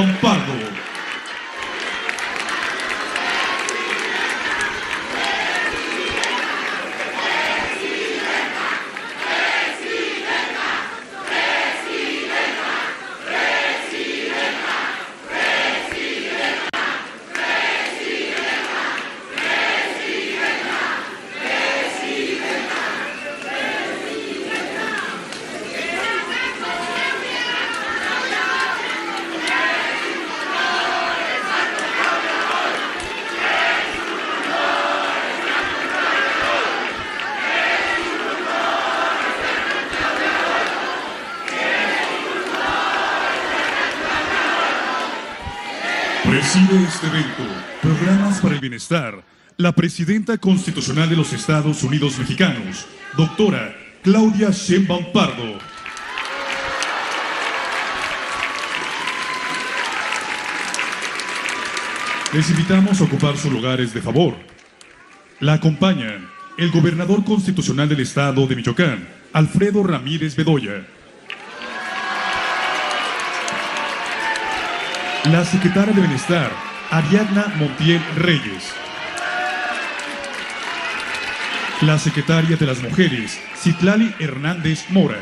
Sheinbaum Pardo. Preside este evento, Programas para el Bienestar, la Presidenta Constitucional de los Estados Unidos Mexicanos, doctora Claudia Sheinbaum Pardo. Les invitamos a ocupar sus lugares de favor. La acompañan el gobernador constitucional del Estado de Michoacán, Alfredo Ramírez Bedoya. La secretaria de Bienestar, Ariadna Montiel Reyes. La secretaria de las Mujeres, Citlali Hernández Mora.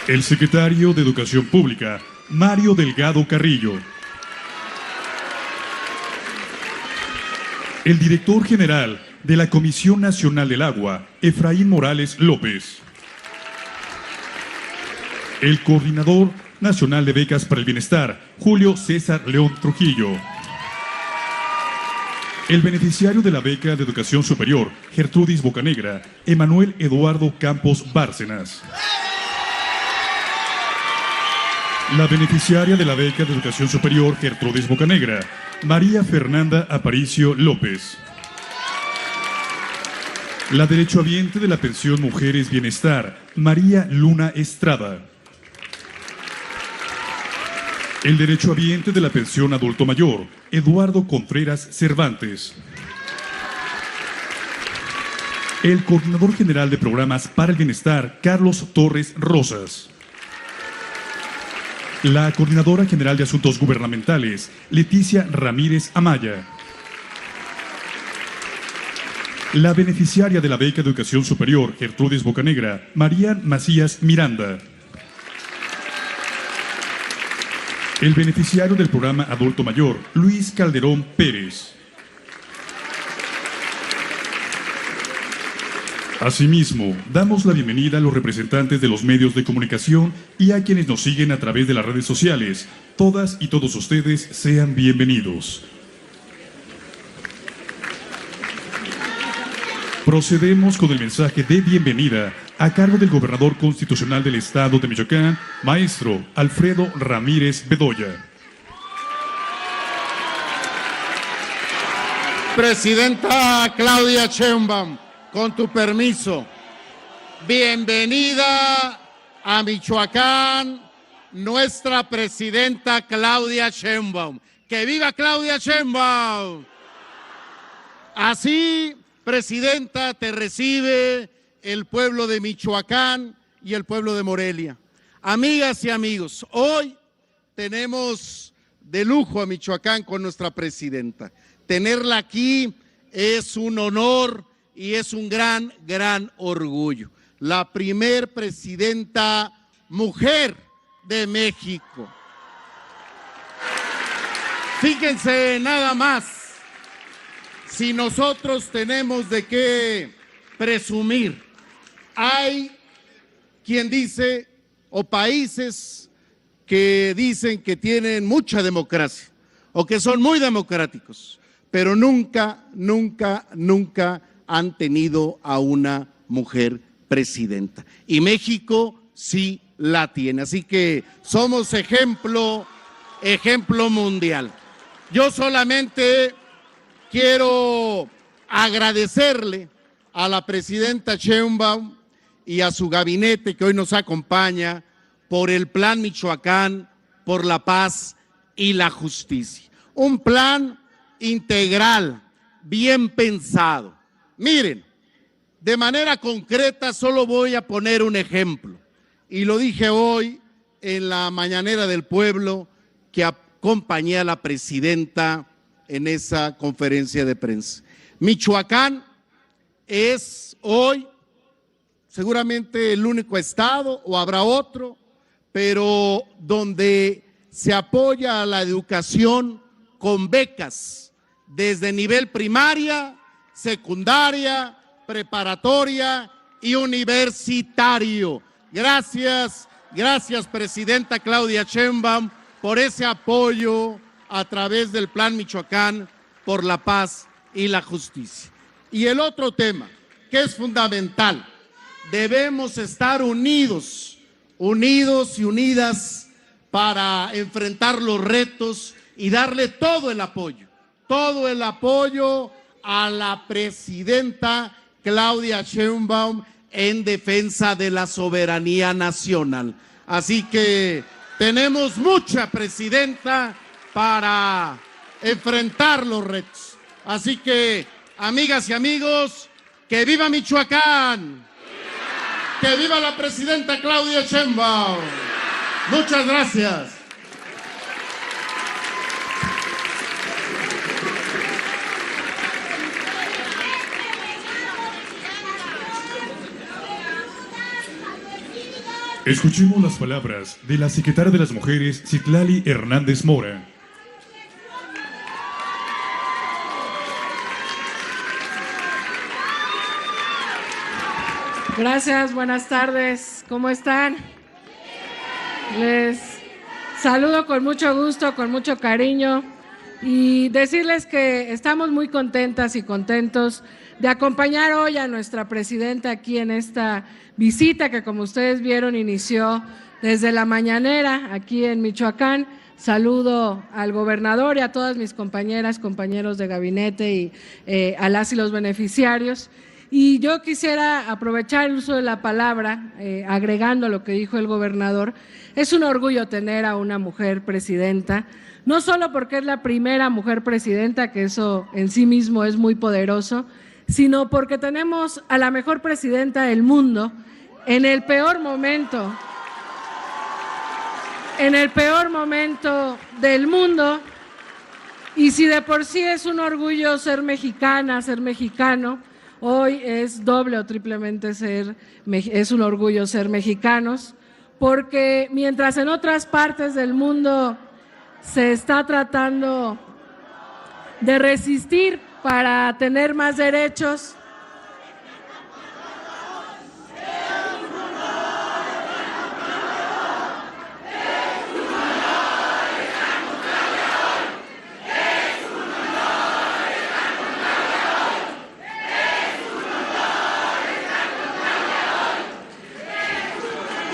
El secretario de Educación Pública, Mario Delgado Carrillo. El director general de la Comisión Nacional del Agua, Efraín Morales López. El coordinador nacional de becas para el bienestar, Julio César León Trujillo. El beneficiario de la beca de educación superior, Gertrudis Bocanegra, Emanuel Eduardo Campos Bárcenas. La beneficiaria de la beca de educación superior, Gertrudis Bocanegra, María Fernanda Aparicio López. La derechohabiente de la pensión Mujeres Bienestar, María Luna Estrada. El derechohabiente de la pensión adulto mayor, Eduardo Contreras Cervantes. El coordinador general de programas para el bienestar, Carlos Torres Rosas. La coordinadora general de asuntos gubernamentales, Leticia Ramírez Amaya. La beneficiaria de la beca de educación superior, Gertrudis Bocanegra, María Macías Miranda. El beneficiario del programa Adulto Mayor, Luis Calderón Pérez. Asimismo, damos la bienvenida a los representantes de los medios de comunicación y a quienes nos siguen a través de las redes sociales. Todas y todos ustedes sean bienvenidos. Procedemos con el mensaje de bienvenida a cargo del gobernador constitucional del Estado de Michoacán, maestro Alfredo Ramírez Bedoya. Presidenta Claudia Sheinbaum, con tu permiso, bienvenida a Michoacán, nuestra presidenta Claudia Sheinbaum. ¡Que viva Claudia Sheinbaum! Así, presidenta, te recibe el pueblo de Michoacán y el pueblo de Morelia. Amigas y amigos, hoy tenemos de lujo a Michoacán con nuestra presidenta. Tenerla aquí es un honor y es un gran, gran orgullo. La primer presidenta mujer de México. Fíjense nada más, si nosotros tenemos de qué presumir. Hay quien dice, o países que dicen que tienen mucha democracia, o que son muy democráticos, pero nunca han tenido a una mujer presidenta. Y México sí la tiene. Así que somos ejemplo mundial. Yo solamente quiero agradecerle a la presidenta Sheinbaum y a su gabinete que hoy nos acompaña por el Plan Michoacán por la paz y la justicia. Un plan integral, bien pensado. Miren, de manera concreta solo voy a poner un ejemplo. Y lo dije hoy en la mañanera del pueblo que acompañé a la presidenta en esa conferencia de prensa. Michoacán es hoy seguramente el único estado, o habrá otro, pero donde se apoya a la educación con becas desde nivel primaria, secundaria, preparatoria y universitario. Gracias, presidenta Claudia Sheinbaum, por ese apoyo a través del Plan Michoacán por la Paz y la Justicia. Y el otro tema, que es fundamental, debemos estar unidos y unidas para enfrentar los retos y darle todo el apoyo a la presidenta Claudia Sheinbaum en defensa de la soberanía nacional. Así que tenemos mucha presidenta para enfrentar los retos. Así que, amigas y amigos, ¡que viva Michoacán! ¡Que viva la presidenta Claudia Sheinbaum! Muchas gracias. Escuchemos las palabras de la secretaria de las Mujeres, Citlali Hernández Mora. Gracias, buenas tardes. ¿Cómo están? Les saludo con mucho gusto, con mucho cariño y decirles que estamos muy contentas y contentos de acompañar hoy a nuestra presidenta aquí en esta visita que, como ustedes vieron, inició desde la mañanera aquí en Michoacán. Saludo al gobernador y a todas mis compañeras, compañeros de gabinete y a las y los beneficiarios. Y yo quisiera aprovechar el uso de la palabra, agregando lo que dijo el gobernador. Es un orgullo tener a una mujer presidenta, no solo porque es la primera mujer presidenta, que eso en sí mismo es muy poderoso, sino porque tenemos a la mejor presidenta del mundo en el peor momento del mundo. Y si de por sí es un orgullo ser mexicana, ser mexicano, hoy es doble o triplemente es un orgullo ser mexicanos, porque mientras en otras partes del mundo se está tratando de resistir para tener más derechos,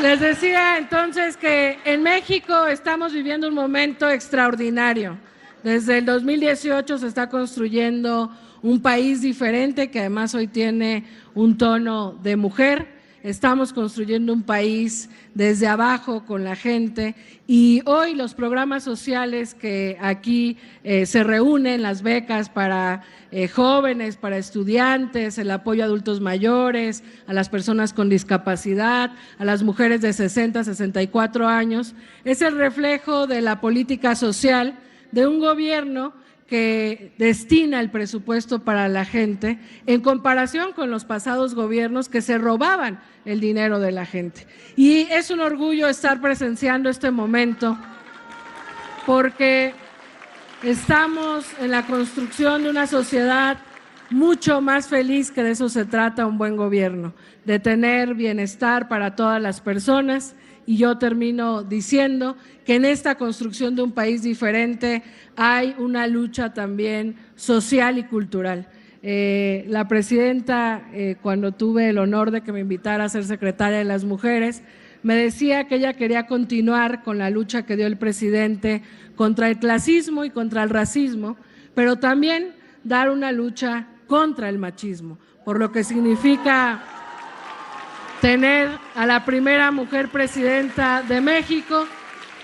les decía entonces que en México estamos viviendo un momento extraordinario. Desde el 2018 se está construyendo un país diferente que además hoy tiene un tono de mujer. Estamos construyendo un país desde abajo con la gente y hoy los programas sociales que aquí se reúnen, las becas para jóvenes, para estudiantes, el apoyo a adultos mayores, a las personas con discapacidad, a las mujeres de 60 a 64 años, es el reflejo de la política social de un gobierno que destina el presupuesto para la gente en comparación con los pasados gobiernos que se robaban el dinero de la gente. Y es un orgullo estar presenciando este momento porque estamos en la construcción de una sociedad mucho más feliz, que de eso se trata un buen gobierno, de tener bienestar para todas las personas. Y yo termino diciendo que en esta construcción de un país diferente hay una lucha también social y cultural. La presidenta, cuando tuve el honor de que me invitara a ser secretaria de las Mujeres, me decía que ella quería continuar con la lucha que dio el presidente contra el clasismo y contra el racismo, pero también dar una lucha contra el machismo, por lo que significa tener a la primera mujer presidenta de México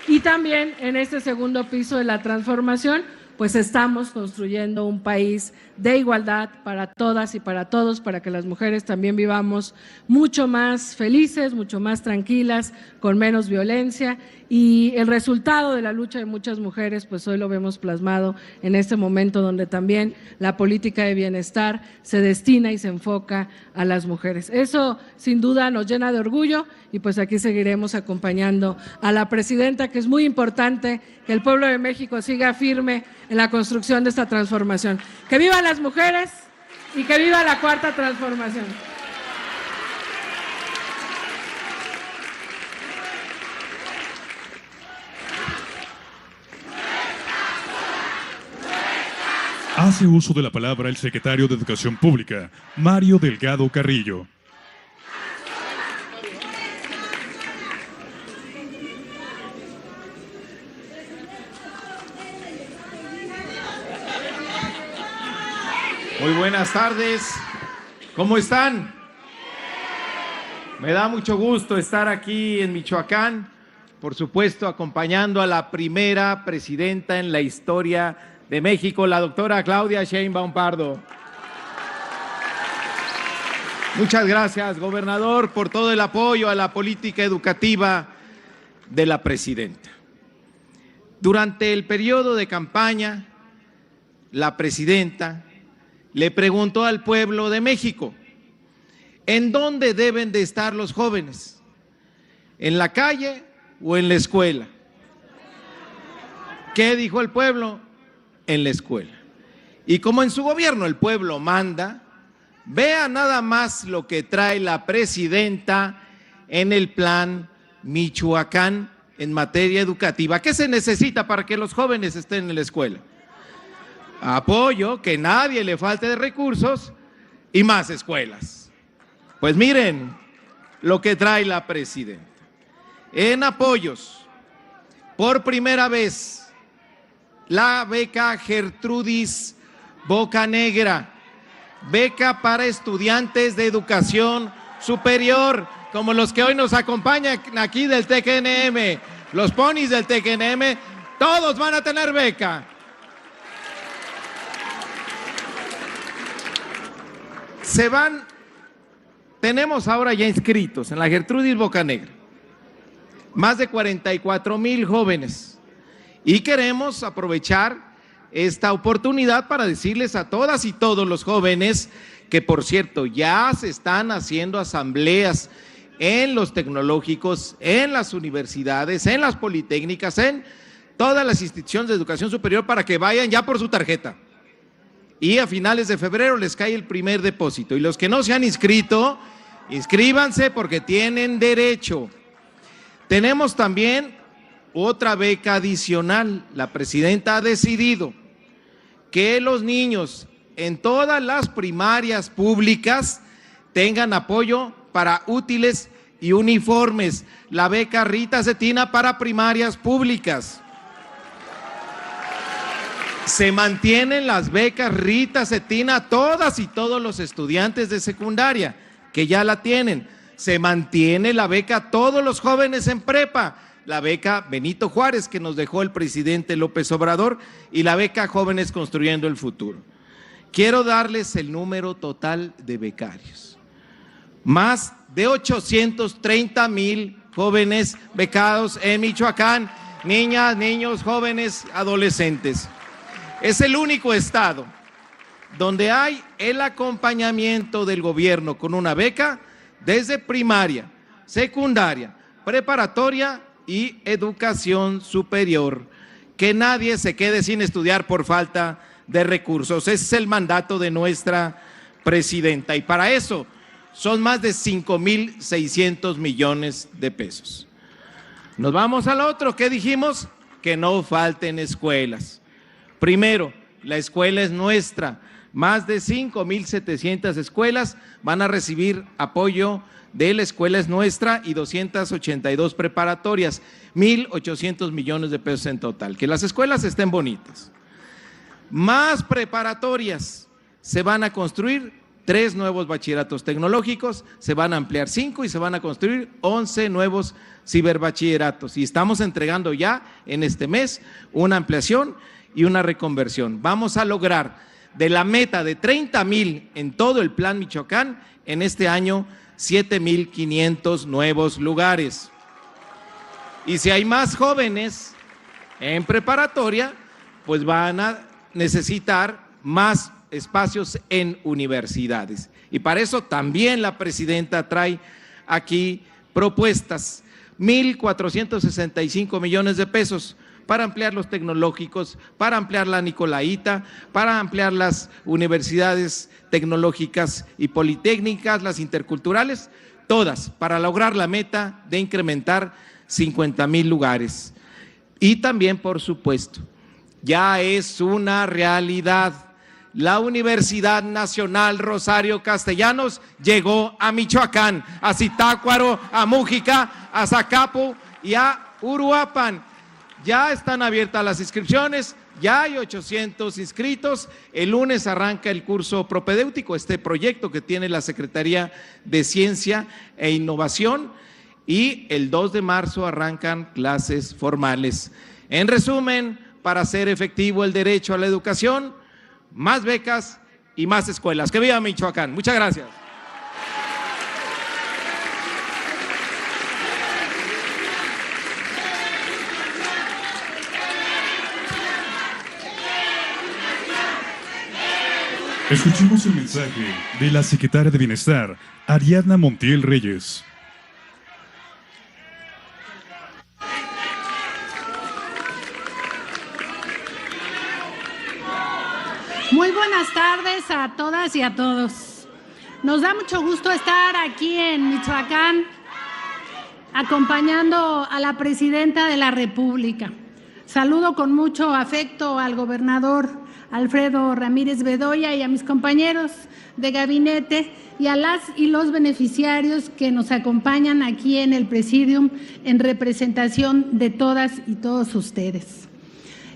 y también en este segundo piso de la transformación, pues estamos construyendo un país de igualdad para todas y para todos, para que las mujeres también vivamos mucho más felices, mucho más tranquilas, con menos violencia. Y el resultado de la lucha de muchas mujeres, pues hoy lo vemos plasmado en este momento donde también la política de bienestar se destina y se enfoca a las mujeres. Eso sin duda nos llena de orgullo y pues aquí seguiremos acompañando a la presidenta, que es muy importante que el pueblo de México siga firme en la construcción de esta transformación. ¡Que vivan las mujeres y que viva la cuarta transformación! Hace uso de la palabra el secretario de Educación Pública, Mario Delgado Carrillo. Muy buenas tardes, ¿cómo están? Me da mucho gusto estar aquí en Michoacán, por supuesto acompañando a la primera presidenta en la historia de México, la doctora Claudia Sheinbaum Pardo. Muchas gracias, gobernador, por todo el apoyo a la política educativa de la presidenta. Durante el periodo de campaña, la presidenta le preguntó al pueblo de México, ¿en dónde deben de estar los jóvenes? ¿En la calle o en la escuela? ¿Qué dijo el pueblo? En la escuela. Y como en su gobierno el pueblo manda, vea nada más lo que trae la presidenta en el plan Michoacán en materia educativa. ¿Qué se necesita para que los jóvenes estén en la escuela? Apoyo, que nadie le falte de recursos y más escuelas. Pues miren lo que trae la presidenta. En apoyos, por primera vez, la beca Gertrudis Bocanegra, beca para estudiantes de educación superior, como los que hoy nos acompañan aquí del TECNM, los ponis del TECNM, todos van a tener beca. Tenemos ahora ya inscritos en la Gertrudis Bocanegra más de 44,000 jóvenes y queremos aprovechar esta oportunidad para decirles a todas y todos los jóvenes que, por cierto, ya se están haciendo asambleas en los tecnológicos, en las universidades, en las politécnicas, en todas las instituciones de educación superior para que vayan ya por su tarjeta. Y a finales de febrero les cae el primer depósito. Y los que no se han inscrito, inscríbanse porque tienen derecho. Tenemos también otra beca adicional. La presidenta ha decidido que los niños en todas las primarias públicas tengan apoyo para útiles y uniformes. La beca Rita Cetina para primarias públicas. Se mantienen las becas Rita Cetina a todas y todos los estudiantes de secundaria que ya la tienen. Se mantiene la beca a todos los jóvenes en prepa, la beca Benito Juárez que nos dejó el presidente López Obrador y la beca Jóvenes Construyendo el Futuro. Quiero darles el número total de becarios. Más de 830,000 jóvenes becados en Michoacán, niñas, niños, jóvenes, adolescentes. Es el único estado donde hay el acompañamiento del gobierno con una beca desde primaria, secundaria, preparatoria y educación superior. Que nadie se quede sin estudiar por falta de recursos. Ese es el mandato de nuestra presidenta y para eso son más de 5,600 millones de pesos. Nos vamos al otro. ¿Qué dijimos? Que no falten escuelas. Primero, la escuela es nuestra. Más de 5,700 escuelas van a recibir apoyo de la escuela es nuestra y 282 preparatorias, 1,800 millones de pesos en total. Que las escuelas estén bonitas. Más preparatorias, se van a construir 3 nuevos bachilleratos tecnológicos, se van a ampliar 5 y se van a construir 11 nuevos ciberbachilleratos. Y estamos entregando ya en este mes una ampliación y una reconversión. Vamos a lograr de la meta de 30,000 en todo el Plan Michoacán, en este año 7,500 nuevos lugares. Y si hay más jóvenes en preparatoria, pues van a necesitar más espacios en universidades. Y para eso también la presidenta trae aquí propuestas, 1,465 millones de pesos para ampliar los tecnológicos, para ampliar la Nicolaita, para ampliar las universidades tecnológicas y politécnicas, las interculturales, todas, para lograr la meta de incrementar 50,000 lugares. Y también, por supuesto, ya es una realidad. La Universidad Nacional Rosario Castellanos llegó a Michoacán, a Zitácuaro, a Mújica, a Zacapu y a Uruapan. Ya están abiertas las inscripciones, ya hay 800 inscritos. El lunes arranca el curso propedéutico, este proyecto que tiene la Secretaría de Ciencia e Innovación, y el 2 de marzo arrancan clases formales. En resumen, para hacer efectivo el derecho a la educación, más becas y más escuelas. ¡Que viva Michoacán! Muchas gracias. Escuchemos el mensaje de la secretaria de Bienestar, Ariadna Montiel Reyes. Muy buenas tardes a todas y a todos. Nos da mucho gusto estar aquí en Michoacán acompañando a la presidenta de la República. Saludo con mucho afecto al gobernador Alfredo Ramírez Bedoya y a mis compañeros de gabinete y a las y los beneficiarios que nos acompañan aquí en el Presidium en representación de todas y todos ustedes.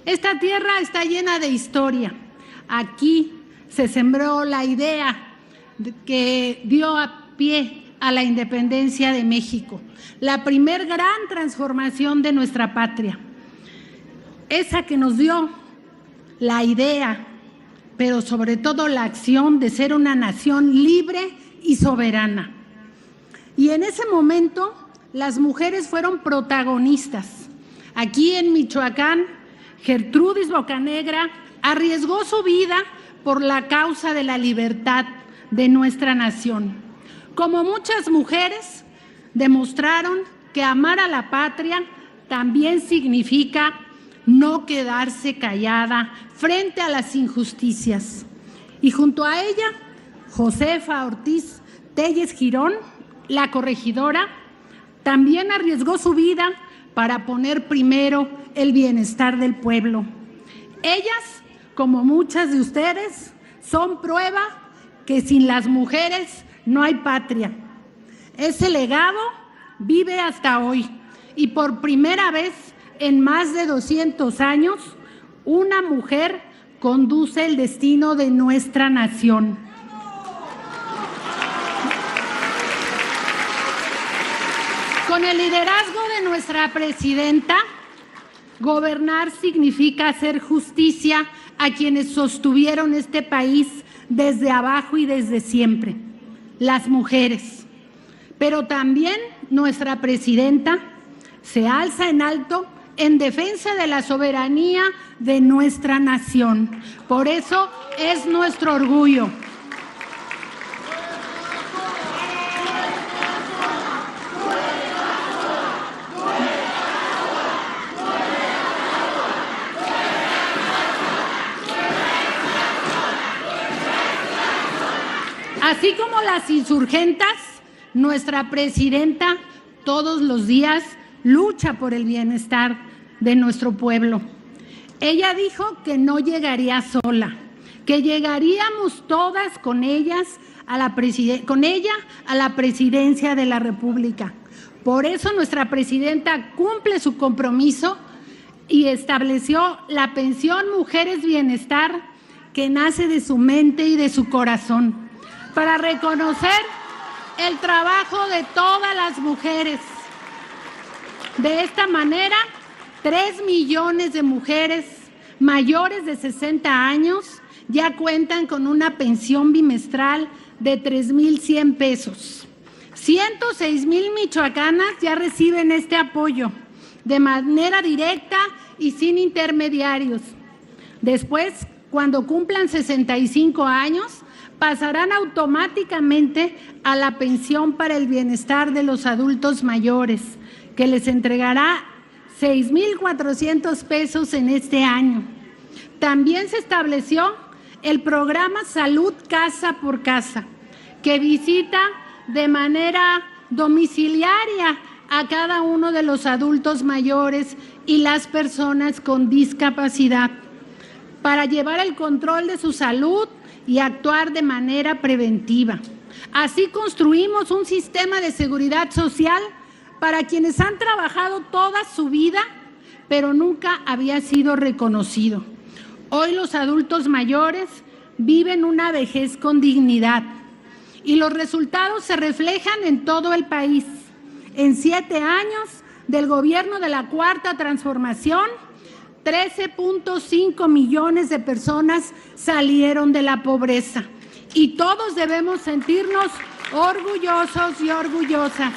Esta tierra está llena de historia. Aquí se sembró la idea que dio a pie a la independencia de México, la primer gran transformación de nuestra patria, esa que nos dio la idea, pero sobre todo la acción de ser una nación libre y soberana. Y en ese momento las mujeres fueron protagonistas. Aquí en Michoacán, Gertrudis Bocanegra arriesgó su vida por la causa de la libertad de nuestra nación. Como muchas mujeres, demostraron que amar a la patria también significa no quedarse callada frente a las injusticias. Y junto a ella, Josefa Ortiz Telles Girón, la corregidora, también arriesgó su vida para poner primero el bienestar del pueblo. Ellas, como muchas de ustedes, son prueba que sin las mujeres no hay patria. Ese legado vive hasta hoy y por primera vez en más de 200 años, una mujer conduce el destino de nuestra nación. Con el liderazgo de nuestra presidenta, gobernar significa hacer justicia a quienes sostuvieron este país desde abajo y desde siempre, las mujeres. Pero también nuestra presidenta se alza en alto en defensa de la soberanía de nuestra nación. Por eso es nuestro orgullo. Así como las insurgentas, nuestra presidenta todos los días lucha por el bienestar de nuestro pueblo. Ella dijo que no llegaría sola, que llegaríamos todas con ella a la presidencia de la República. Por eso nuestra presidenta cumple su compromiso y estableció la pensión Mujeres Bienestar, que nace de su mente y de su corazón, para reconocer el trabajo de todas las mujeres. De esta manera, 3 millones de mujeres mayores de 60 años ya cuentan con una pensión bimestral de 3,100 pesos. 106,000 michoacanas ya reciben este apoyo de manera directa y sin intermediarios. Después, cuando cumplan 65 años, pasarán automáticamente a la pensión para el bienestar de los adultos mayores, que les entregará 6,400 pesos en este año. También se estableció el programa Salud Casa por Casa, que visita de manera domiciliaria a cada uno de los adultos mayores y las personas con discapacidad para llevar el control de su salud y actuar de manera preventiva. Así construimos un sistema de seguridad social para quienes han trabajado toda su vida, pero nunca había sido reconocido. Hoy los adultos mayores viven una vejez con dignidad y los resultados se reflejan en todo el país. En 7 años del gobierno de la Cuarta Transformación, 13.5 millones de personas salieron de la pobreza y todos debemos sentirnos orgullosos y orgullosas.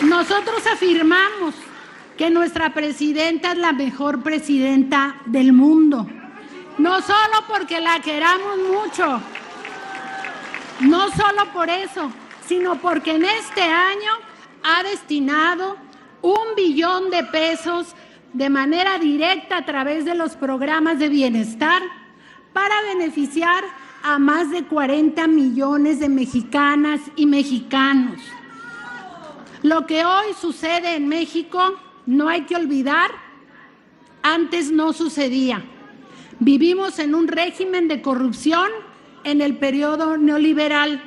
Nosotros afirmamos que nuestra presidenta es la mejor presidenta del mundo, no solo porque la queramos mucho, no solo por eso, sino porque en este año ha destinado 1 billón de pesos de manera directa a través de los programas de bienestar para beneficiar a más de 40 millones de mexicanas y mexicanos. Lo que hoy sucede en México, no hay que olvidar, antes no sucedía. Vivimos en un régimen de corrupción en el periodo neoliberal,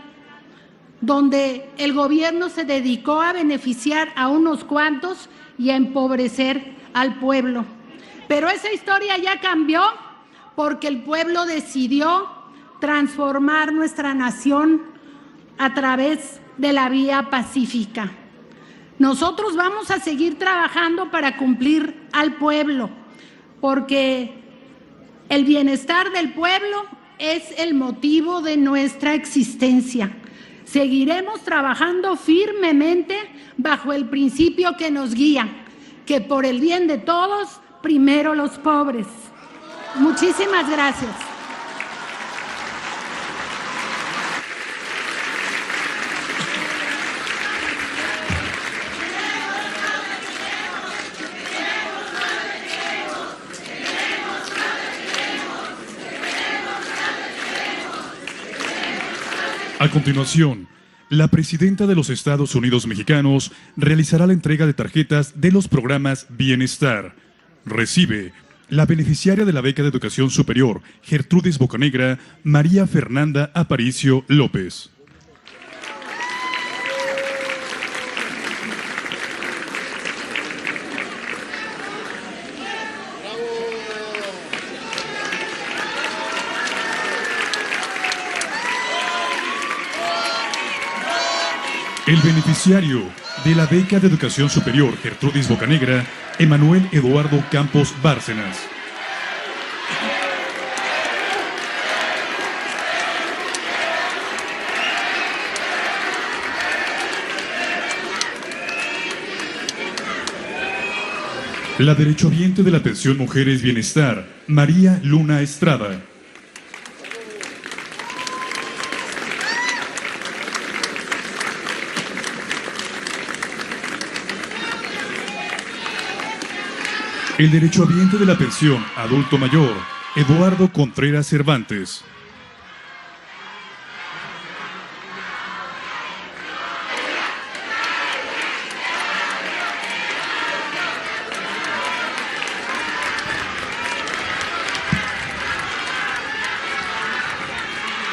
donde el gobierno se dedicó a beneficiar a unos cuantos y a empobrecer al pueblo. Pero esa historia ya cambió porque el pueblo decidió transformar nuestra nación a través de la vía pacífica. Nosotros vamos a seguir trabajando para cumplir al pueblo, porque el bienestar del pueblo es el motivo de nuestra existencia. Seguiremos trabajando firmemente bajo el principio que nos guía, que por el bien de todos, primero los pobres. Muchísimas gracias. A continuación, la presidenta de los Estados Unidos mexicanos realizará la entrega de tarjetas de los programas Bienestar. Recibe la beneficiaria de la beca de educación superior, Gertrudis Bocanegra, María Fernanda Aparicio López. El beneficiario de la beca de educación superior Gertrudis Bocanegra, Emanuel Eduardo Campos Bárcenas. La derechohabiente de la pensión Mujeres Bienestar, María Luna Estrada. El derechohabiente de la pensión Adulto Mayor, Eduardo Contreras Cervantes.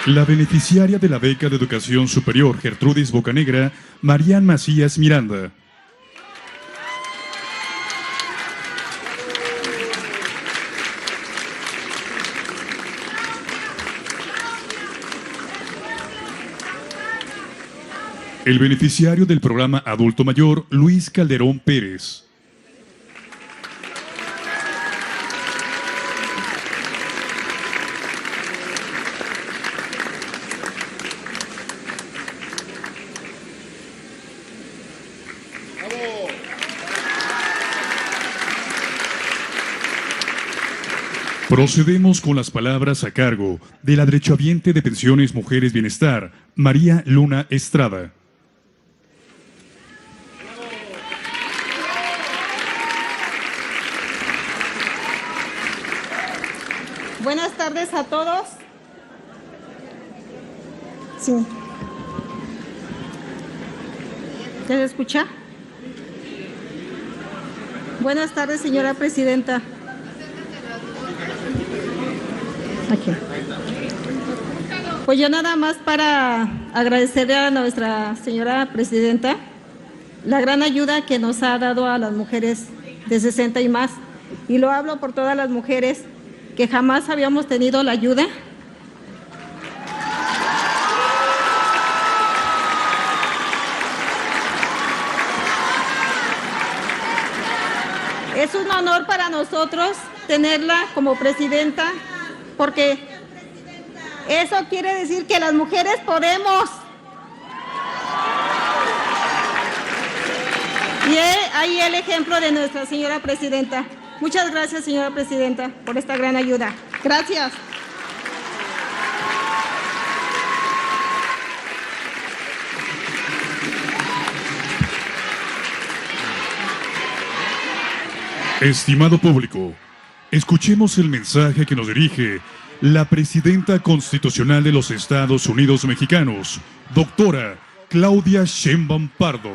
La beneficiaria de la beca de educación superior Gertrudis Bocanegra, Marian Macías Miranda. El beneficiario del programa Adulto Mayor, Luis Calderón Pérez. Procedemos con las palabras a cargo de la derechohabiente de Pensiones Mujeres Bienestar, María Luna Estrada. Buenas tardes a todos. Sí. ¿Se escucha? Buenas tardes, señora presidenta. Aquí. Pues yo nada más para agradecerle a nuestra señora presidenta la gran ayuda que nos ha dado a las mujeres de 60 y más. Y lo hablo por todas las mujeres que jamás habíamos tenido la ayuda. Es un honor para nosotros tenerla como presidenta, porque eso quiere decir que las mujeres podemos. Y ahí el ejemplo de nuestra señora presidenta. Muchas gracias, señora presidenta, por esta gran ayuda. Gracias. Estimado público, escuchemos el mensaje que nos dirige la Presidenta Constitucional de los Estados Unidos Mexicanos, doctora Claudia Sheinbaum Pardo.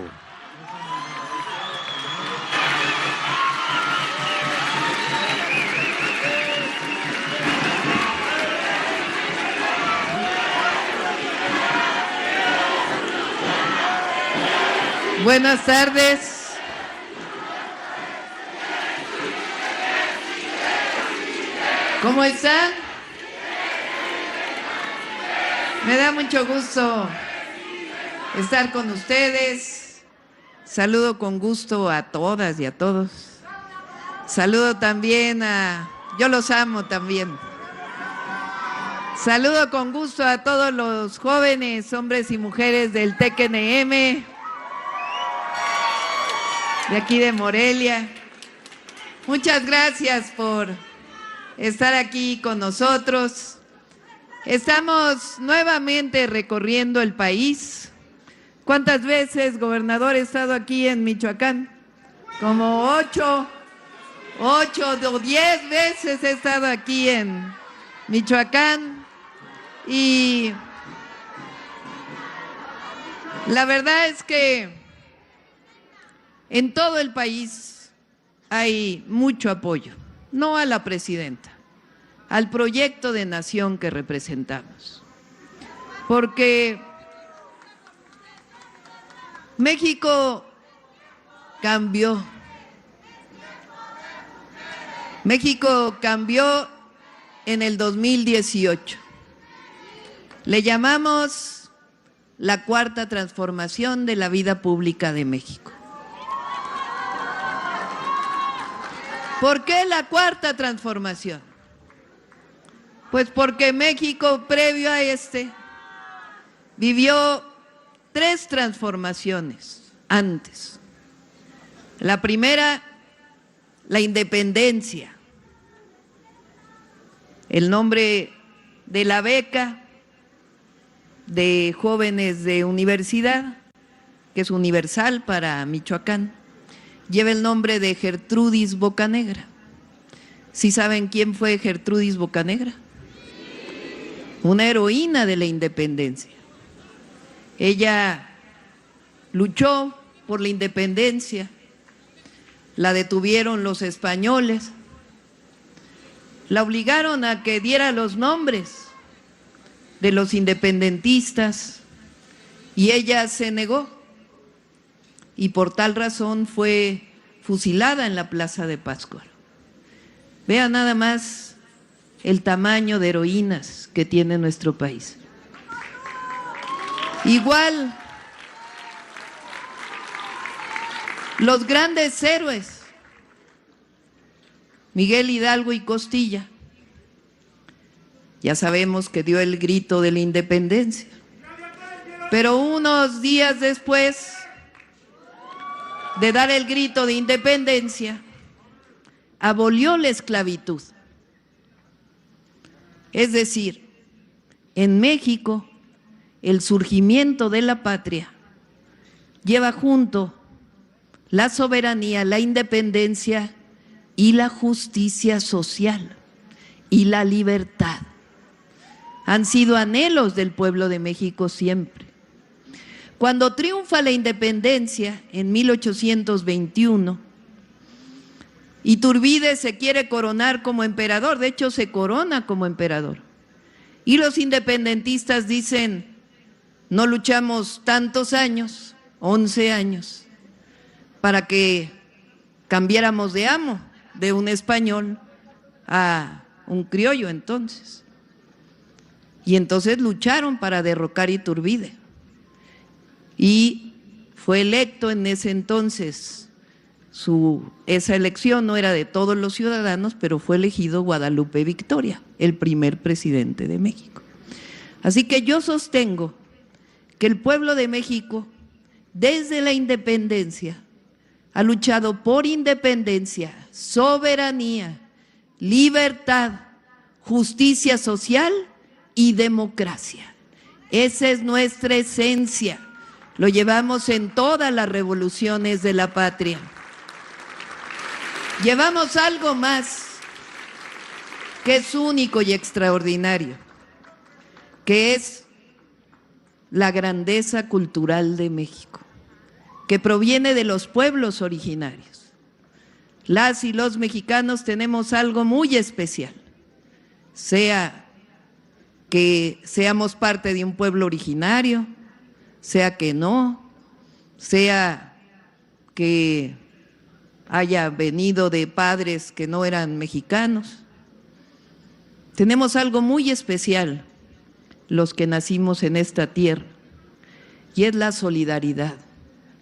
Buenas tardes. ¿Cómo están? Me da mucho gusto estar con ustedes. Saludo con gusto a todas y a todos. Saludo también yo los amo también. Saludo con gusto a todos los jóvenes, hombres y mujeres del TEC-NM, de aquí de Morelia. Muchas gracias por estar aquí con nosotros. Estamos nuevamente recorriendo el país. ¿Cuántas veces, gobernador, he estado aquí en Michoacán? Como 8 o 10 veces he estado aquí en Michoacán. Y la verdad es que en todo el país hay mucho apoyo, no a la presidenta, al proyecto de nación que representamos. Porque México cambió. México cambió en el 2018. Le llamamos la cuarta transformación de la vida pública de México. ¿Por qué la cuarta transformación? Pues porque México, previo a vivió 3 transformaciones antes. La primera, la independencia. El nombre de la beca de jóvenes de universidad, que es universal para Michoacán, lleva el nombre de Gertrudis Bocanegra. ¿Sí saben quién fue Gertrudis Bocanegra? Una heroína de la independencia. Ella luchó por la independencia, la detuvieron los españoles, la obligaron a que diera los nombres de los independentistas y ella se negó. Y por tal razón fue fusilada en la Plaza de Pátzcuaro. Vean nada más el tamaño de heroínas que tiene nuestro país. Igual, los grandes héroes, Miguel Hidalgo y Costilla, ya sabemos que dio el grito de la independencia, pero unos días después de dar el grito de independencia, abolió la esclavitud. Es decir, en México, el surgimiento de la patria lleva junto la soberanía, la independencia y la justicia social y la libertad. Han sido anhelos del pueblo de México siempre. Cuando triunfa la independencia en 1821, Iturbide se quiere coronar como emperador, de hecho se corona como emperador. Y los independentistas dicen, no luchamos tantos años, 11 años, para que cambiáramos de amo, de un español a un criollo entonces. Y entonces lucharon para derrocar a Iturbide. Y fue electo en ese entonces, esa elección no era de todos los ciudadanos, pero fue elegido Guadalupe Victoria, el primer presidente de México. Así que yo sostengo que el pueblo de México, desde la independencia, ha luchado por independencia, soberanía, libertad, justicia social y democracia. Esa es nuestra esencia. Lo llevamos en todas las revoluciones de la patria. Llevamos algo más que es único y extraordinario, que es la grandeza cultural de México, que proviene de los pueblos originarios. Las y los mexicanos tenemos algo muy especial, sea que seamos parte de un pueblo originario, sea que no, sea que haya venido de padres que no eran mexicanos. Tenemos algo muy especial los que nacimos en esta tierra, y es la solidaridad,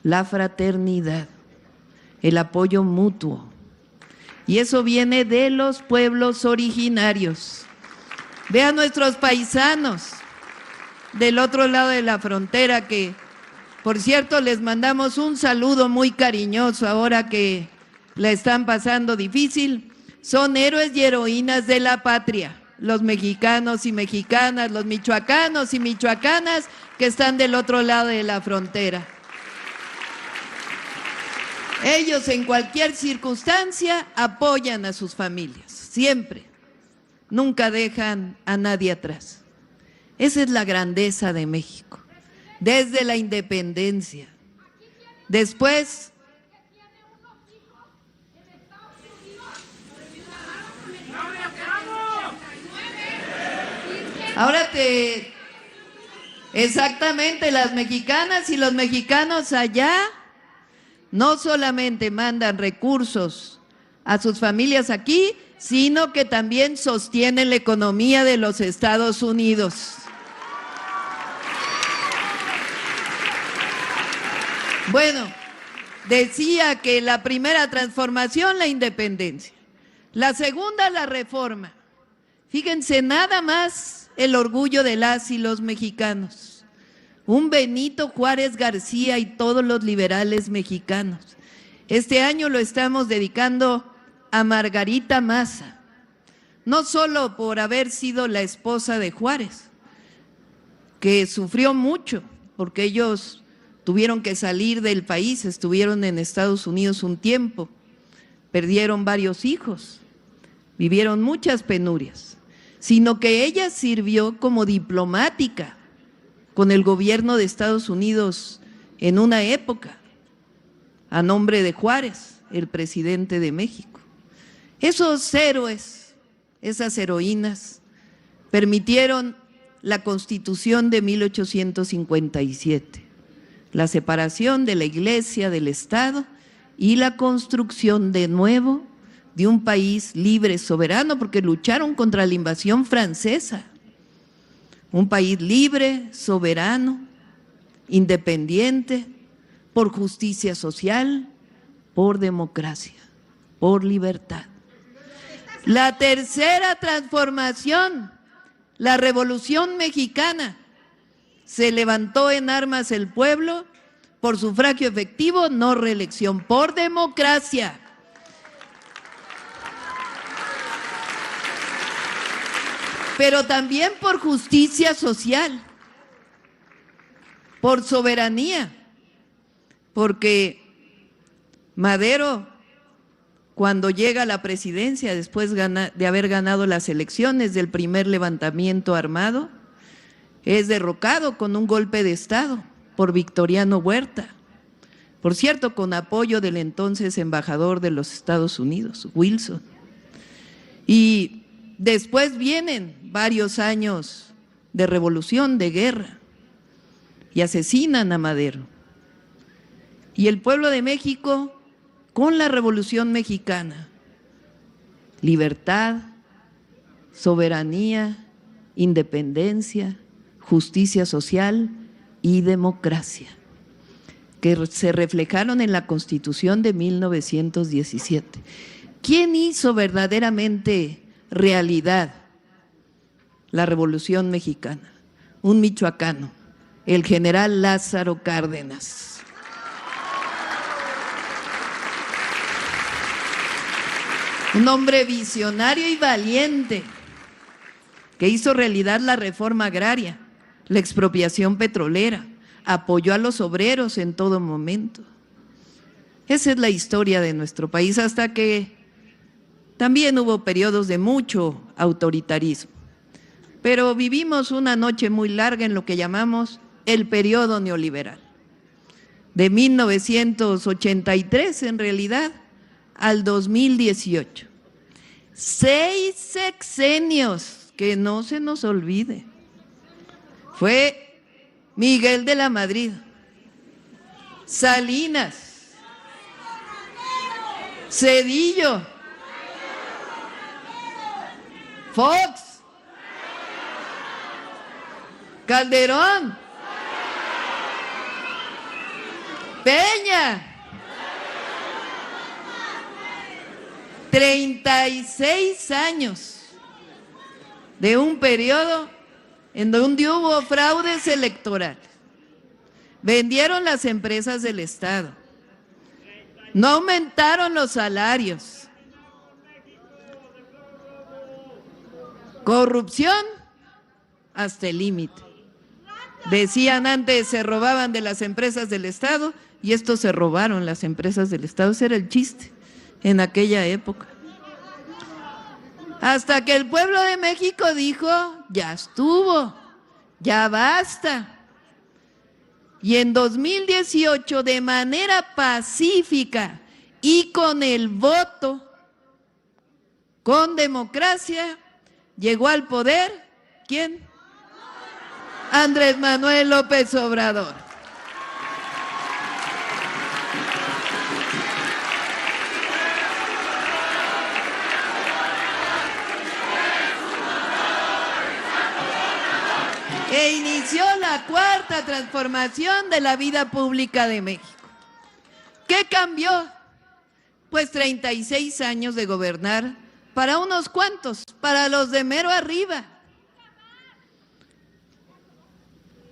la fraternidad, el apoyo mutuo. Y eso viene de los pueblos originarios. Vean nuestros paisanos del otro lado de la frontera, que por cierto les mandamos un saludo muy cariñoso ahora que la están pasando difícil. Son héroes y heroínas de la patria, los mexicanos y mexicanas, los michoacanos y michoacanas que están del otro lado de la frontera. Ellos en cualquier circunstancia apoyan a sus familias, siempre, nunca dejan a nadie atrás. Esa es la grandeza de México, desde la independencia. Después, exactamente, las mexicanas y los mexicanos allá no solamente mandan recursos a sus familias aquí, sino que también sostienen la economía de los Estados Unidos. Bueno, decía que la primera transformación, la independencia. La segunda, la reforma. Fíjense nada más el orgullo de las y los mexicanos. Un Benito Juárez García y todos los liberales mexicanos. Este año lo estamos dedicando a Margarita Maza, no solo por haber sido la esposa de Juárez, que sufrió mucho, porque ellos tuvieron que salir del país, estuvieron en Estados Unidos un tiempo, perdieron varios hijos, vivieron muchas penurias, sino que ella sirvió como diplomática con el gobierno de Estados Unidos en una época, a nombre de Juárez, el presidente de México. Esos héroes, esas heroínas, permitieron la Constitución de 1857, la separación de la Iglesia del Estado y la construcción de nuevo de un país libre, soberano, porque lucharon contra la invasión francesa. Un país libre, soberano, independiente, por justicia social, por democracia, por libertad. La tercera transformación, la Revolución Mexicana. Se levantó en armas el pueblo por sufragio efectivo, no reelección, por democracia. pero también por justicia social, por soberanía, porque Madero, cuando llega a la presidencia, después de haber ganado las elecciones del primer levantamiento armado, es derrocado con un golpe de Estado por Victoriano Huerta, por cierto, con apoyo del entonces embajador de los Estados Unidos, Wilson. Y después vienen varios años de revolución, de guerra, y asesinan a Madero. Y el pueblo de México, con la Revolución Mexicana, libertad, soberanía, independencia, justicia social y democracia, que se reflejaron en la Constitución de 1917. ¿Quién hizo verdaderamente realidad la Revolución Mexicana? Un michoacano, el general Lázaro Cárdenas. Un hombre visionario y valiente que hizo realidad la reforma agraria, la expropiación petrolera, apoyó a los obreros en todo momento. Esa es la historia de nuestro país, hasta que también hubo periodos de mucho autoritarismo. Pero vivimos una noche muy larga en lo que llamamos el periodo neoliberal, de 1983 en realidad al 2018. 6 sexenios, que no se nos olvide. Fue Miguel de la Madrid, Salinas, Zedillo, Fox, Calderón, Peña. 36 años de un periodo en donde hubo fraudes electorales. Vendieron las empresas del Estado. No aumentaron los salarios. Corrupción hasta el límite. Decían antes se robaban de las empresas del Estado y estos se robaron las empresas del Estado. Ese era el chiste en aquella época. Hasta que el pueblo de México dijo, ya estuvo, ya basta. Y en 2018, de manera pacífica y con el voto, con democracia, llegó al poder, ¿quién? Andrés Manuel López Obrador. E inició la cuarta transformación de la vida pública de México. ¿Qué cambió? Pues 36 años de gobernar para unos cuantos, para los de mero arriba.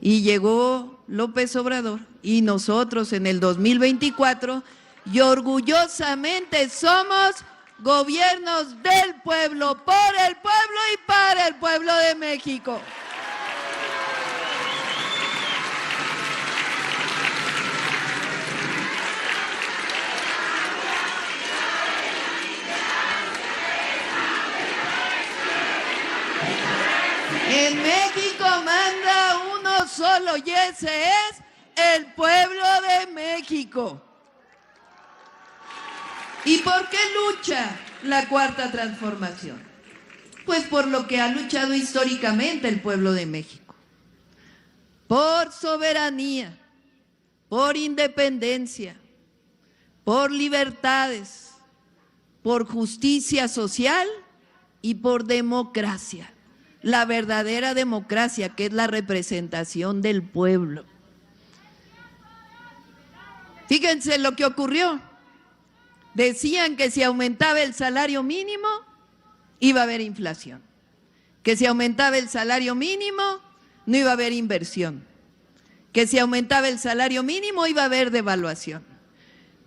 Y llegó López Obrador y nosotros en el 2024 y orgullosamente somos gobiernos del pueblo, por el pueblo y para el pueblo de México. En México manda uno solo y ese es el pueblo de México. ¿Y por qué lucha la cuarta transformación? Pues por lo que ha luchado históricamente el pueblo de México. Por soberanía, por independencia, por libertades, por justicia social y por democracia. La verdadera democracia, que es la representación del pueblo. Fíjense lo que ocurrió. Decían que si aumentaba el salario mínimo, iba a haber inflación. Que si aumentaba el salario mínimo, no iba a haber inversión. Que si aumentaba el salario mínimo, iba a haber devaluación.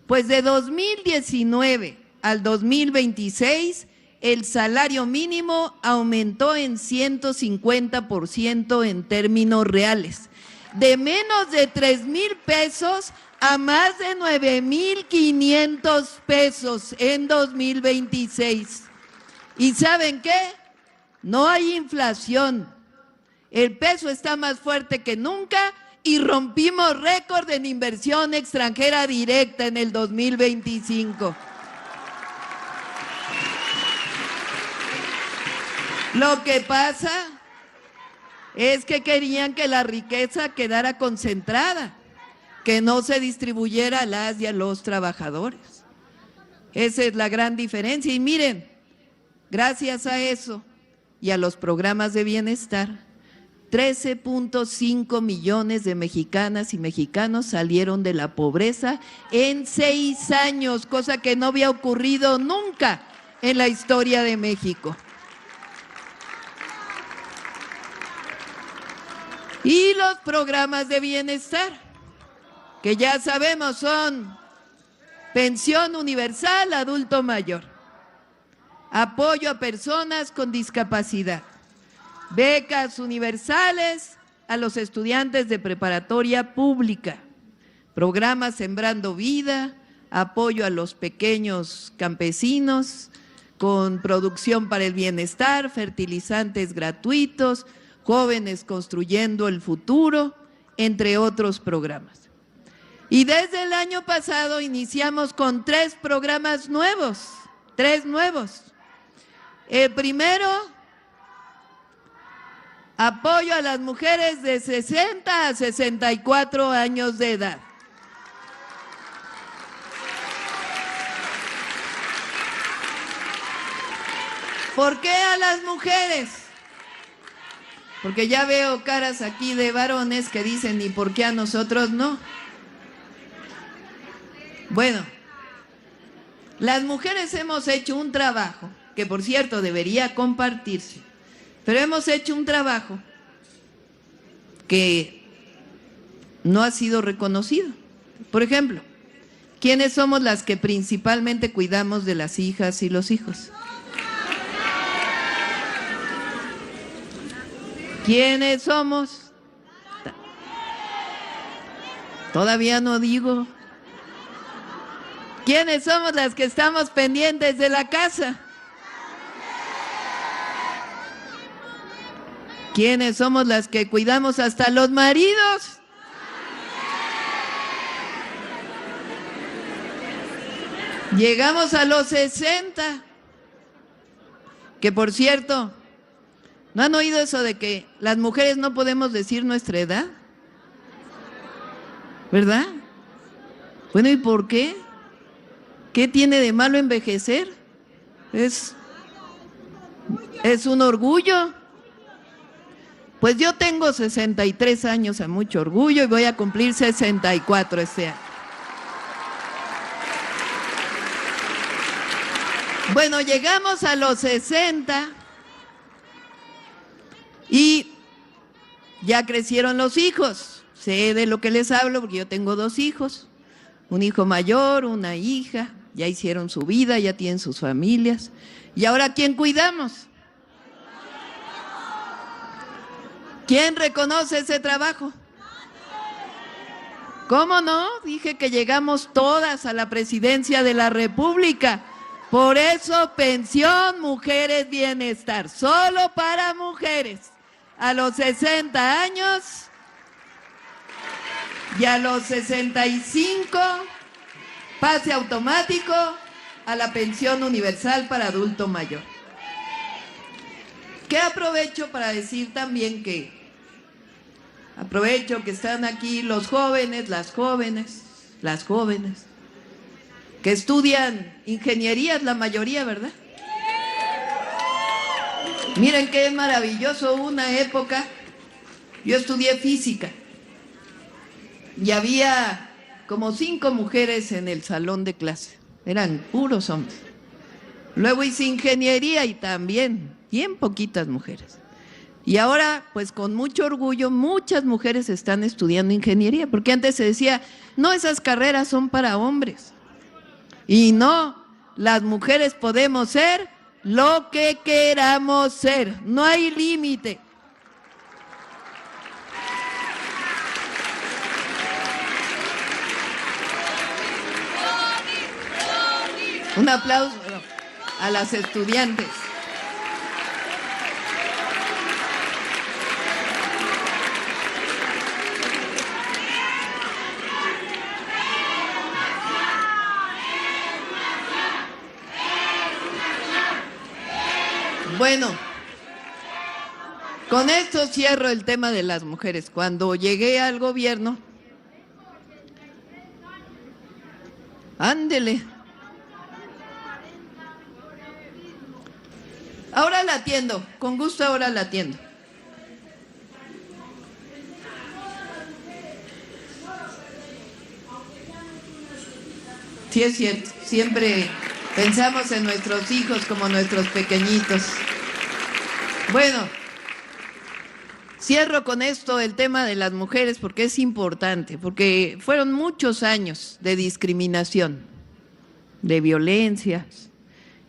Pues de 2019 al 2026, el salario mínimo aumentó en 150% en términos reales, de menos de 3,000 pesos a más de 9,500 pesos en 2026. ¿Y saben qué? No hay inflación. El peso está más fuerte que nunca y rompimos récord en inversión extranjera directa en el 2025. Lo que pasa es que querían que la riqueza quedara concentrada, que no se distribuyera a las y a los trabajadores. Esa es la gran diferencia. Y miren, gracias a eso y a los programas de bienestar, 13.5 millones de mexicanas y mexicanos salieron de la pobreza en 6 años, cosa que no había ocurrido nunca en la historia de México. Y los programas de bienestar, que ya sabemos son pensión universal adulto mayor, apoyo a personas con discapacidad, becas universales a los estudiantes de preparatoria pública, programa Sembrando Vida, apoyo a los pequeños campesinos con producción para el bienestar, fertilizantes gratuitos, jóvenes construyendo el futuro, entre otros programas. Y desde el año pasado iniciamos con 3 programas nuevos, 3 nuevos. El primero, apoyo a las mujeres de 60 a 64 años de edad. ¿Por qué a las mujeres? Porque ya veo caras aquí de varones que dicen, ¿y por qué a nosotros no? Bueno, las mujeres hemos hecho un trabajo, que por cierto debería compartirse, pero hemos hecho un trabajo que no ha sido reconocido. Por ejemplo, ¿quiénes somos las que principalmente cuidamos de las hijas y los hijos? ¿Quiénes somos? Todavía no digo. ¿Quiénes somos las que estamos pendientes de la casa? ¿Quiénes somos las que cuidamos hasta los maridos? Llegamos a los 60, que por cierto, ¿no han oído eso de que las mujeres no podemos decir nuestra edad? ¿Verdad? Bueno, ¿y por qué? ¿Qué tiene de malo envejecer? Es un orgullo. Pues yo tengo 63 años a mucho orgullo y voy a cumplir 64 este año. Bueno, llegamos a los 60 y ya crecieron los hijos. Sé de lo que les hablo porque yo tengo 2 hijos, un hijo mayor, una hija, ya hicieron su vida, ya tienen sus familias. ¿Y ahora quién cuidamos? ¿Quién reconoce ese trabajo? ¿Cómo no? Dije que llegamos todas a la presidencia de la República. Por eso, pensión, mujeres, bienestar, solo para mujeres. A los 60 años y a los 65, pase automático a la pensión universal para adulto mayor. Que aprovecho para decir también que están aquí los jóvenes, las jóvenes, que estudian ingenierías, la mayoría, ¿verdad? Miren qué maravilloso, una época, yo estudié física y había como 5 mujeres en el salón de clase, eran puros hombres. Luego hice ingeniería y también bien poquitas mujeres. Y ahora, pues con mucho orgullo, muchas mujeres están estudiando ingeniería, porque antes se decía, no, esas carreras son para hombres. Y no, las mujeres podemos ser lo que queramos ser, no hay límite. Un aplauso a las estudiantes. Bueno, con esto cierro el tema de las mujeres. Cuando llegué al gobierno, ándele. Ahora la atiendo, con gusto ahora la atiendo. Sí es cierto, siempre pensamos en nuestros hijos como nuestros pequeñitos. Bueno, cierro con esto el tema de las mujeres porque es importante, porque fueron muchos años de discriminación, de violencia,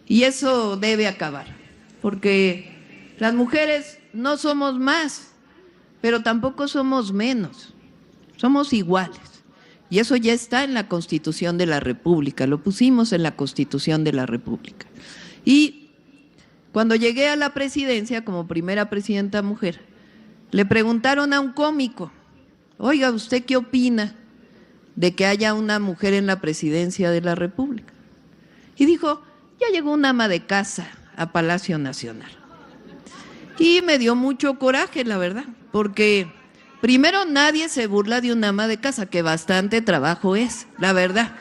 y eso debe acabar, porque las mujeres no somos más, pero tampoco somos menos, somos iguales. Y eso ya está en la Constitución de la República, lo pusimos en la Constitución de la República. Y cuando llegué a la presidencia como primera presidenta mujer, le preguntaron a un cómico, oiga, ¿usted qué opina de que haya una mujer en la presidencia de la República? Y dijo, ya llegó una ama de casa a Palacio Nacional. Y me dio mucho coraje, la verdad, porque primero, nadie se burla de una ama de casa, que bastante trabajo es, la verdad.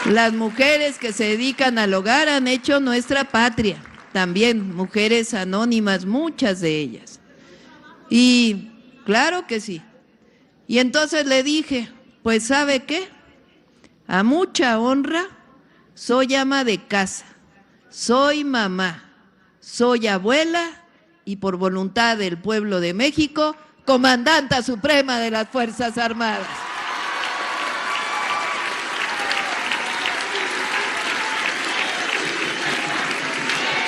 Las mujeres que se dedican al hogar han hecho nuestra patria, también mujeres anónimas, muchas de ellas. Y claro que sí. Y entonces le dije, pues ¿sabe qué? A mucha honra, soy ama de casa, soy mamá, soy abuela, y por voluntad del pueblo de México, comandanta suprema de las Fuerzas Armadas.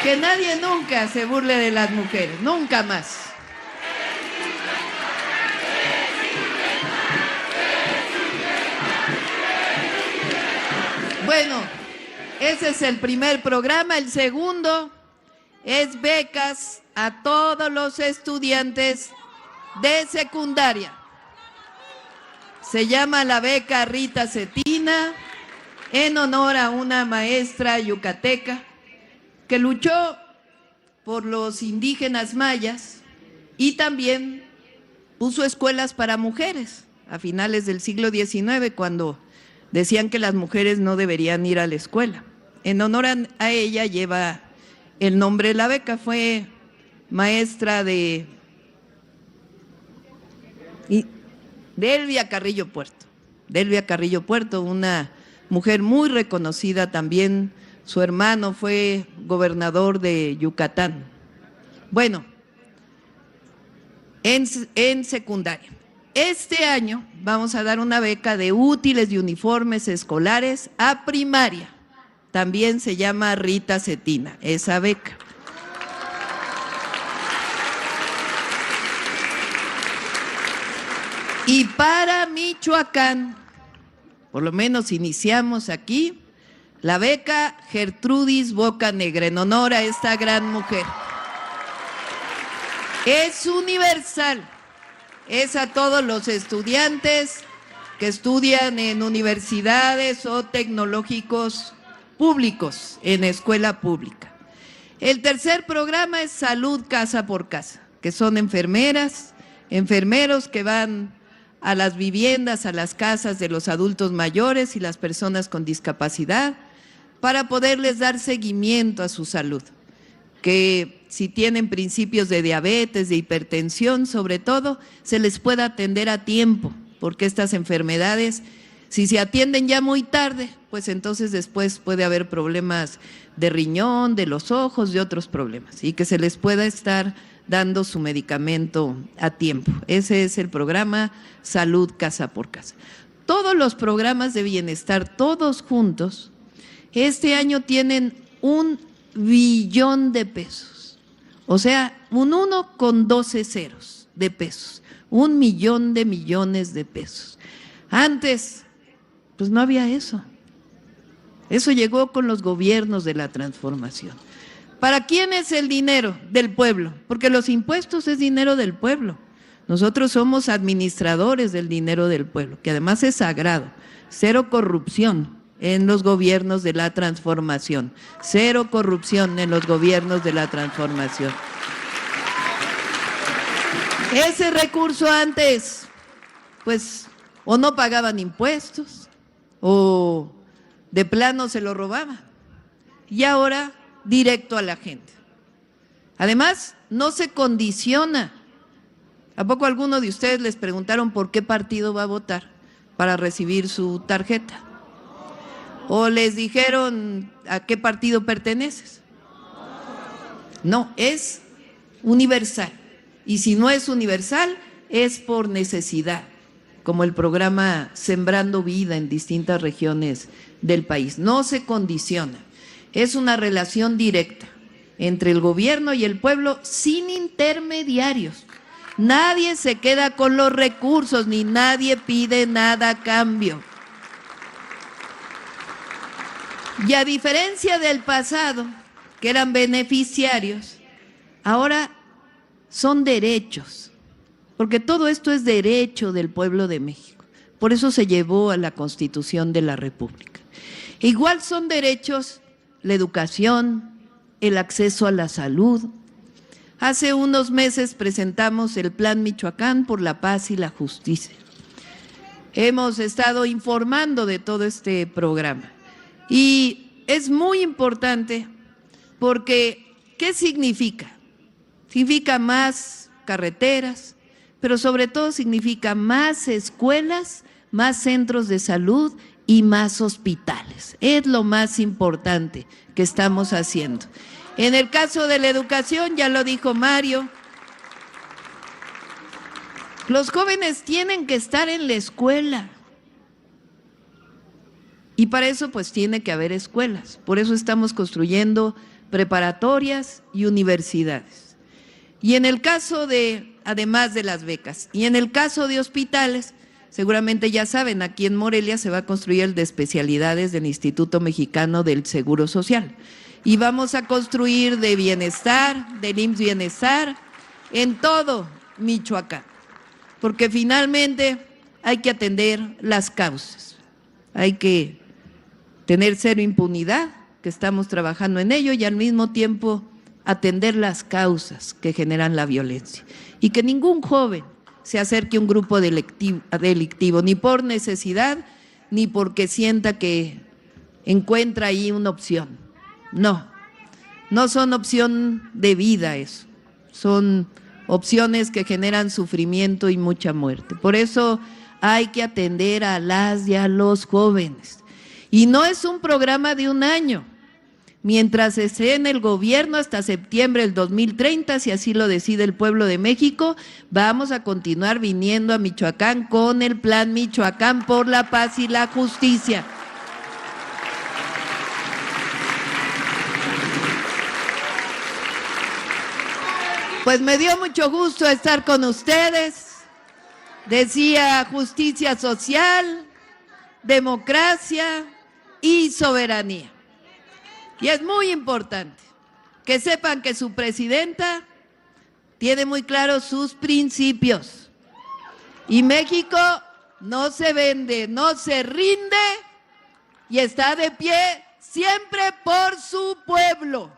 Que nadie nunca se burle de las mujeres, nunca más. Bueno, ese es el primer programa. El segundo es becas a todos los estudiantes de secundaria. Se llama la beca Rita Cetina, en honor a una maestra yucateca que luchó por los indígenas mayas y también puso escuelas para mujeres a finales del siglo XIX, cuando decían que las mujeres no deberían ir a la escuela. En honor a ella lleva el nombre de la beca. Fue maestra de Elvia Carrillo Puerto, una mujer muy reconocida también. Su hermano fue gobernador de Yucatán. Bueno, en secundaria. Este año vamos a dar una beca de útiles y uniformes escolares a primaria. También se llama Rita Cetina, esa beca. Y para Michoacán, por lo menos iniciamos aquí, la beca Gertrudis Bocanegra, en honor a esta gran mujer. Es universal, es a todos los estudiantes que estudian en universidades o tecnológicos públicos, en escuela pública. El tercer programa es Salud Casa por Casa, que son enfermeras, enfermeros que van a las viviendas, a las casas de los adultos mayores y las personas con discapacidad para poderles dar seguimiento a su salud, que si tienen principios de diabetes, de hipertensión, sobre todo, se les pueda atender a tiempo, porque estas enfermedades, si se atienden ya muy tarde, pues entonces después puede haber problemas de riñón, de los ojos, de otros problemas, y que se les pueda estar dando su medicamento a tiempo. Ese es el programa Salud Casa por Casa. Todos los programas de bienestar, todos juntos, Este año tienen 1 billón de pesos, o sea, un 1 con 12 ceros de pesos, 1 millón de millones de pesos. Antes, pues no había eso. Eso llegó con los gobiernos de la transformación. ¿Para quién es el dinero? Del pueblo, porque los impuestos es dinero del pueblo. Nosotros somos administradores del dinero del pueblo, que además es sagrado. Cero corrupción en los gobiernos de la transformación. Cero corrupción en los gobiernos de la transformación. Ese recurso antes, pues, o no pagaban impuestos, o de plano se lo robaban. Y ahora, directo a la gente. Además, no se condiciona. ¿A poco alguno de ustedes les preguntaron por qué partido va a votar para recibir su tarjeta? ¿O les dijeron a qué partido perteneces? No, es universal. Y si no es universal, es por necesidad, como el programa Sembrando Vida en distintas regiones del país. No se condiciona. Es una relación directa entre el gobierno y el pueblo sin intermediarios. Nadie se queda con los recursos, ni nadie pide nada a cambio. Y a diferencia del pasado, que eran beneficiarios, ahora son derechos, porque todo esto es derecho del pueblo de México. Por eso se llevó a la Constitución de la República. Igual son derechos la educación, el acceso a la salud. Hace unos meses presentamos el Plan Michoacán por la Paz y la Justicia. Hemos estado informando de todo este programa y es muy importante porque ¿qué significa? Significa más carreteras, pero sobre todo significa más escuelas, más centros de salud y más hospitales. Es lo más importante que estamos haciendo. En el caso de la educación, ya lo dijo Mario, los jóvenes tienen que estar en la escuela. Y para eso pues tiene que haber escuelas. Por eso estamos construyendo preparatorias y universidades. Y en el caso de, además de las becas, y en el caso de hospitales, seguramente ya saben, aquí en Morelia se va a construir el de especialidades del Instituto Mexicano del Seguro Social. Y vamos a construir de bienestar, del IMSS Bienestar, en todo Michoacán. Porque finalmente hay que atender las causas. Hay que tener cero impunidad, que estamos trabajando en ello, y al mismo tiempo atender las causas que generan la violencia. Y que ningún joven se acerque a un grupo delictivo, ni por necesidad, ni porque sienta que encuentra ahí una opción. No, no son opción de vida eso, son opciones que generan sufrimiento y mucha muerte. Por eso hay que atender a las y a los jóvenes. Y no es un programa de un año. Mientras esté en el gobierno hasta septiembre del 2030, si así lo decide el pueblo de México, vamos a continuar viniendo a Michoacán con el Plan Michoacán por la Paz y la Justicia. Pues me dio mucho gusto estar con ustedes. Decía justicia social, democracia y soberanía. Y es muy importante que sepan que su presidenta tiene muy claros sus principios. Y México no se vende, no se rinde y está de pie siempre por su pueblo.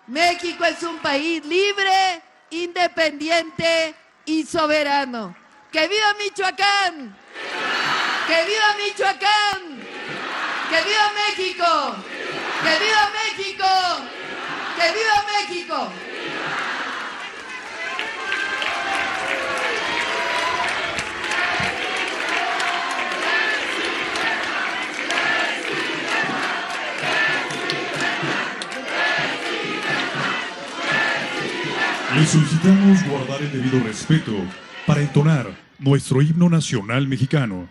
México es un país libre, independiente y soberano. ¡Que viva Michoacán! ¡Que viva Michoacán! ¡Que viva México! ¡Que viva México! ¡Que viva México! Le solicitamos guardar el debido respeto para entonar nuestro himno nacional mexicano.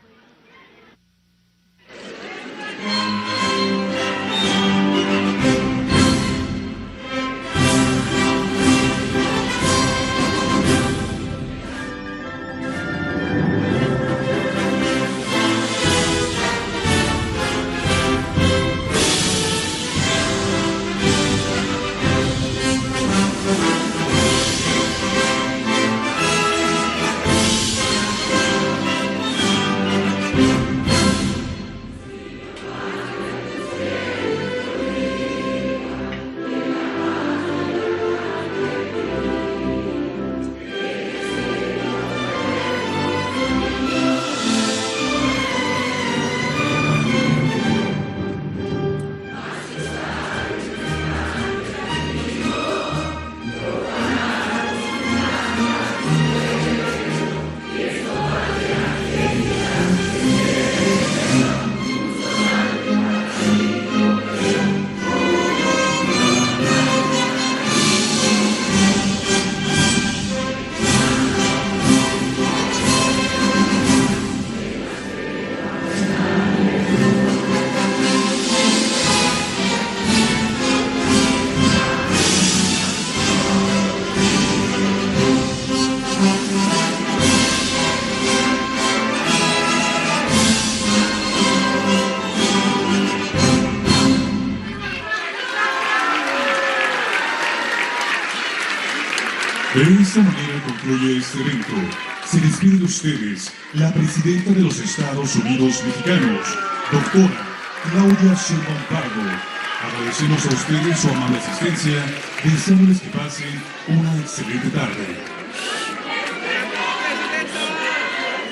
De esta manera concluye este evento. Se despide de ustedes la presidenta de los Estados Unidos Mexicanos, doctora Claudia Sheinbaum Pardo. Agradecemos a ustedes su amable asistencia, deseándoles que pasen una excelente tarde.